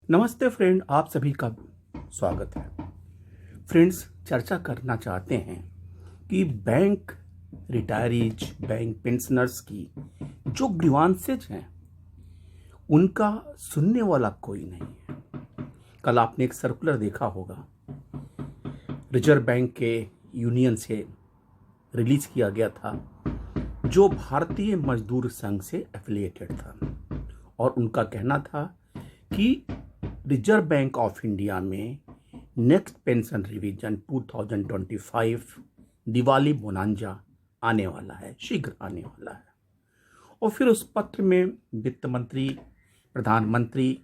नमस्ते फ्रेंड, आप सभी का स्वागत है। फ्रेंड्स, चर्चा करना चाहते हैं कि बैंक रिटायरीज, बैंक पेंशनर्स की जो ग्रीवांसेज हैं उनका सुनने वाला कोई नहीं है। कल आपने एक सर्कुलर देखा होगा, रिजर्व बैंक के यूनियन से रिलीज किया गया था, जो भारतीय मजदूर संघ से एफिलिएटेड था, और उनका कहना था कि रिजर्व बैंक ऑफ इंडिया में next pension revision 2025 Diwali bonanza आने वाला है, शीघ्र आने वाला है। और फिर उस पत्र में वित्त मंत्री, प्रधानमंत्री,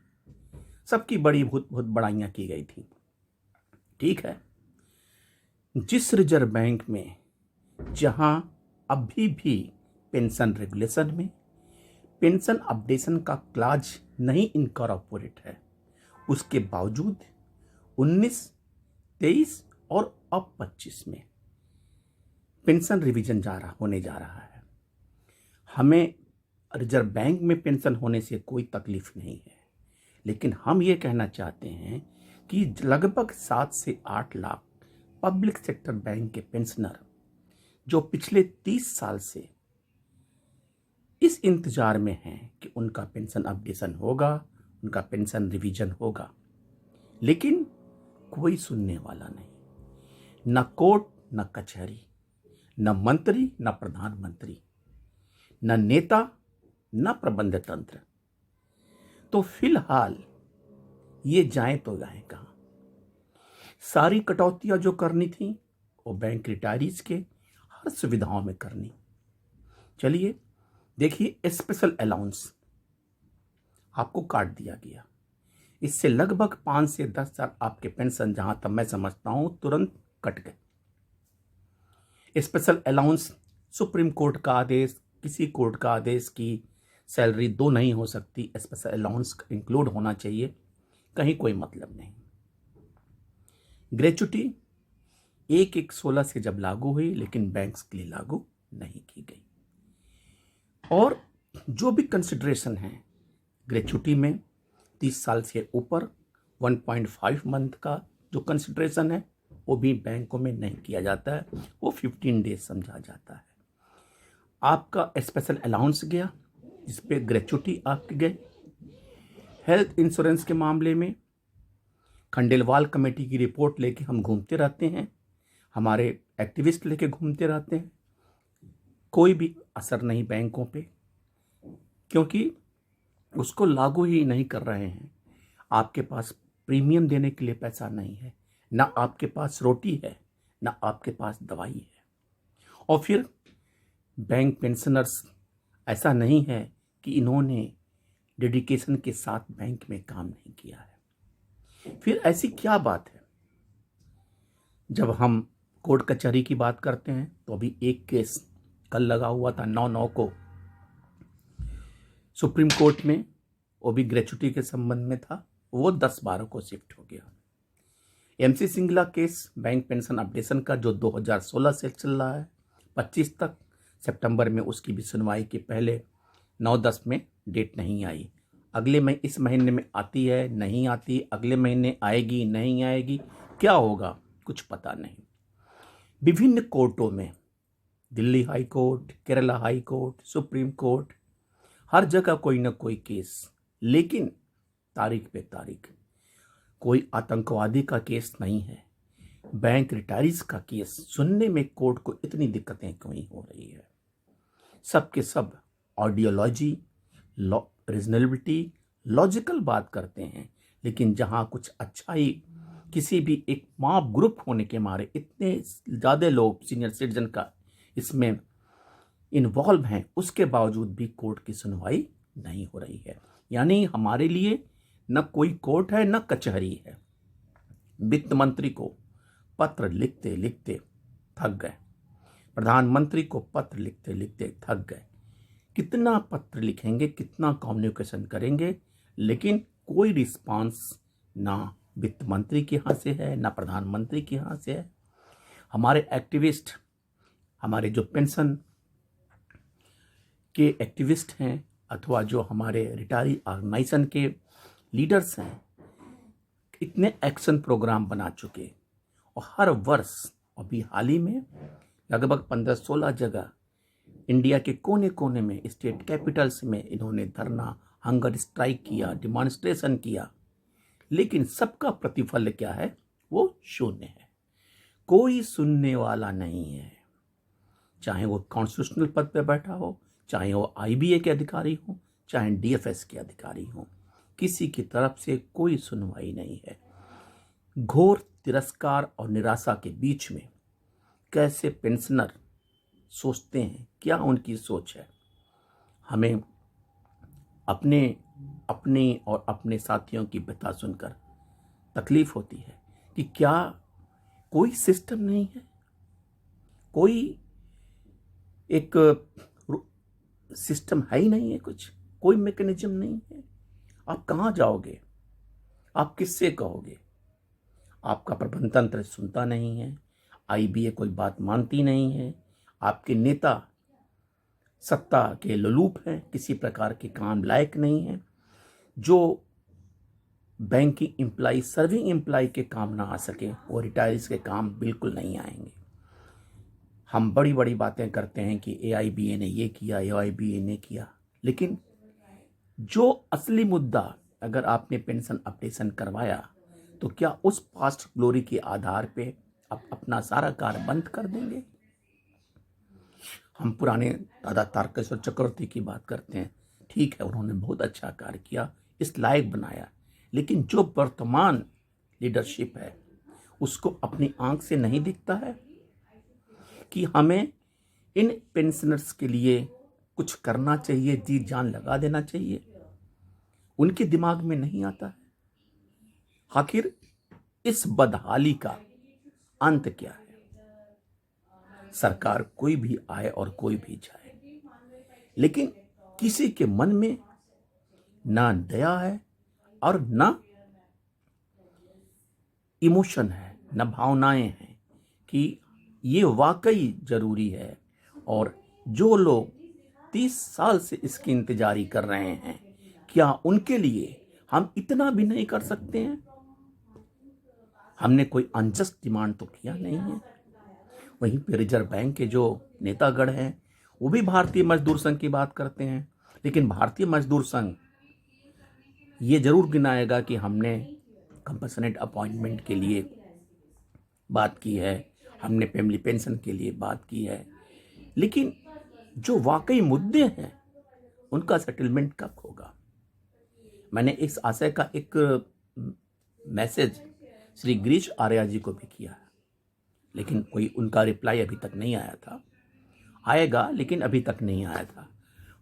सबकी बड़ी बहुत बड़ाइयाँ की गई थी। ठीक है, जिस रिजर्व बैंक में जहां अभी भी पेंशन रेगुलेशन में पेंशन अपडेशन का क्लाज नहीं इनकॉर्पोरेट है, उसके बावजूद 19, 23 और अब 25 में पेंशन रिवीजन होने जा रहा है। हमें रिजर्व बैंक में पेंशन होने से कोई तकलीफ नहीं है, लेकिन हम ये कहना चाहते हैं कि लगभग 7 से 8 लाख पब्लिक सेक्टर बैंक के पेंशनर जो पिछले 30 साल से इस इंतजार में हैं कि उनका पेंशन अपडेशन होगा, उनका पेंशन रिवीजन होगा, लेकिन कोई सुनने वाला नहीं। न कोर्ट, न कचहरी, न मंत्री, न प्रधानमंत्री, न नेता, न प्रबंध तंत्र। तो फिलहाल ये जाए तो जाए कहां? सारी कटौतियां जो करनी थी वो बैंक रिटायरीज के हर सुविधाओं में करनी। चलिए देखिए, स्पेशल अलाउंस आपको काट दिया गया। इससे लगभग 5 से 10 साल आपके पेंशन, जहां तक मैं समझता हूं, तुरंत कट गए। स्पेशल अलाउंस सुप्रीम कोर्ट का आदेश, किसी कोर्ट का आदेश की सैलरी 2 नहीं हो सकती, स्पेशल अलाउंस इंक्लूड होना चाहिए, कहीं कोई मतलब नहीं। ग्रेच्युटी 1/1/16 से जब लागू हुई, लेकिन बैंक्स के लिए लागू नहीं की गई। और जो भी कंसिडरेशन है ग्रेच्युटी में, 30 साल से ऊपर 1.5 मंथ का जो कंसिडरेशन है वो भी बैंकों में नहीं किया जाता है, वो 15 डेज समझा जाता है। आपका स्पेशल अलाउंस गया, जिस पे ग्रेच्युटी आपके गए। हेल्थ इंश्योरेंस के मामले में खंडेलवाल कमेटी की रिपोर्ट लेके हम घूमते रहते हैं, हमारे एक्टिविस्ट लेके घूमते रहते हैं, कोई भी असर नहीं बैंकों पे, क्योंकि उसको लागू ही नहीं कर रहे हैं। आपके पास प्रीमियम देने के लिए पैसा नहीं है, ना आपके पास रोटी है, ना आपके पास दवाई है। और फिर बैंक पेंशनर्स, ऐसा नहीं है कि इन्होंने डेडिकेशन के साथ बैंक में काम नहीं किया है। फिर ऐसी क्या बात है? जब हम कोर्ट कचहरी की बात करते हैं तो अभी एक केस कल लगा हुआ था 9/9 को सुप्रीम कोर्ट में, वो भी ग्रेच्युटी के संबंध में था, वो 10/12 को शिफ्ट हो गया। MC Singla case bank pension updation का जो 2016 से चल रहा है 25 तक, सितंबर में उसकी भी सुनवाई के पहले 9-10 में डेट नहीं आई। इस महीने में आती है, नहीं आती, अगले महीने आएगी, नहीं आएगी, क्या होगा कुछ पता नहीं। विभिन्न कोर्टों में, Delhi high court, Kerala high court, supreme court, हर जगह कोई ना कोई केस, लेकिन तारीख पे तारीख। कोई आतंकवादी का केस नहीं है, बैंक रिटायरीज का केस सुनने में कोर्ट को इतनी दिक्कतें क्यों हो रही है? सब के सब ऑडियोलॉजी, रीजनेबिलिटी, लॉजिकल बात करते हैं, लेकिन जहां कुछ अच्छा ही, किसी भी एक मॉब ग्रुप होने के मारे इतने ज़्यादा लोग सीनियर सिटीजन का इसमें इन्वॉल्व हैं, उसके बावजूद भी कोर्ट की सुनवाई नहीं हो रही है। यानी हमारे लिए न कोई कोर्ट है, न कचहरी है। वित्त मंत्री को पत्र लिखते लिखते थक गए, प्रधानमंत्री को पत्र लिखते लिखते थक गए। कितना पत्र लिखेंगे, कितना कम्युनिकेशन करेंगे, लेकिन कोई रिस्पांस ना वित्त मंत्री के यहाँ से है, ना प्रधानमंत्री के यहाँ से है। हमारे एक्टिविस्ट, हमारे जो पेंशन के एक्टिविस्ट हैं, अथवा जो हमारे रिटायरी ऑर्गेनाइजेशन के लीडर्स हैं, इतने एक्शन प्रोग्राम बना चुके और हर वर्ष अभी हाल ही में लगभग 15-16 जगह इंडिया के कोने कोने में स्टेट कैपिटल्स में इन्होंने धरना, हंगर स्ट्राइक किया, डिमॉन्स्ट्रेशन किया, लेकिन सबका प्रतिफल क्या है? वो शून्य है। कोई सुनने वाला नहीं है, चाहे वो कॉन्स्टिट्यूशनल पद पे बैठा हो, चाहे वो आईबीए के अधिकारी हो, चाहे डीएफएस के अधिकारी हो, किसी की तरफ से कोई सुनवाई नहीं है। घोर तिरस्कार और निराशा के बीच में कैसे पेंशनर सोचते हैं, क्या उनकी सोच है? हमें अपने और अपने साथियों की व्यथा सुनकर तकलीफ होती है कि क्या कोई सिस्टम नहीं है, कोई एक सिस्टम है ही नहीं है, कोई मैकेनिज्म नहीं है। आप कहाँ जाओगे? आप किससे कहोगे? आपका प्रबंधन तंत्र सुनता नहीं है, आईबीए कोई बात मानती नहीं है, आपके नेता सत्ता के लोलूप हैं, किसी प्रकार के काम लायक नहीं है। जो बैंकिंग एम्प्लाई, सर्विंग एम्प्लाई के काम ना आ सके, वो रिटायर्स के काम बिल्कुल नहीं आएंगे। हम बड़ी बड़ी बातें करते हैं कि एआईबीए ने ये किया, एआईबीए ने किया, लेकिन जो असली मुद्दा, अगर आपने पेंशन अपडेशन करवाया तो क्या उस पास्ट ग्लोरी के आधार पे आप अपना सारा कार्य बंद कर देंगे? हम पुराने दादा तारकेश्वर चक्रवर्ती की बात करते हैं, ठीक है, उन्होंने बहुत अच्छा कार्य किया, इस लायक बनाया, लेकिन जो वर्तमान लीडरशिप है उसको अपनी आंख से नहीं दिखता है कि हमें इन पेंशनर्स के लिए कुछ करना चाहिए, जी जान लगा देना चाहिए। उनके दिमाग में नहीं आता है। आखिर इस बदहाली का अंत क्या है? सरकार कोई भी आए और कोई भी जाए, लेकिन किसी के मन में ना दया है और ना इमोशन है, ना भावनाएं हैं कि ये वाकई जरूरी है। और जो लोग 30 साल से इसकी इंतजारी कर रहे हैं, क्या उनके लिए हम इतना भी नहीं कर सकते हैं? हमने कोई अनजस्ट डिमांड तो किया नहीं है। वहीं पे रिजर्व बैंक के जो नेतागण हैं वो भी भारतीय मजदूर संघ की बात करते हैं, लेकिन भारतीय मजदूर संघ ये जरूर गिनाएगा कि हमने कंपल्सरेट अपॉइंटमेंट के लिए बात की है, हमने फैमिली पेंशन के लिए बात की है, लेकिन जो वाकई मुद्दे हैं उनका सेटलमेंट कब होगा? मैंने इस आशय का एक मैसेज श्री गिरीश आर्या जी को भी किया है, लेकिन कोई उनका रिप्लाई अभी तक नहीं आया था। आएगा, लेकिन अभी तक नहीं आया था।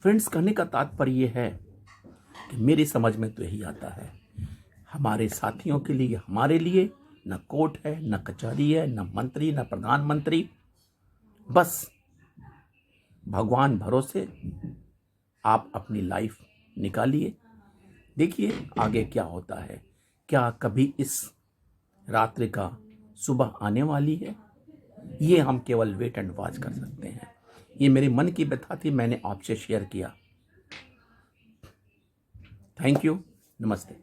फ्रेंड्स, कहने का तात्पर्य है कि मेरी समझ में तो यही आता है, हमारे साथियों के लिए, हमारे लिए न कोर्ट है, न कचहरी है, न मंत्री, न प्रधानमंत्री, बस भगवान भरोसे आप अपनी लाइफ निकालिए। देखिए आगे क्या होता है। क्या कभी इस रात्रि का सुबह आने वाली है? ये हम केवल वेट एंड वॉच कर सकते हैं। ये मेरे मन की व्यथा थी, मैंने आपसे शेयर किया। थैंक यू, नमस्ते।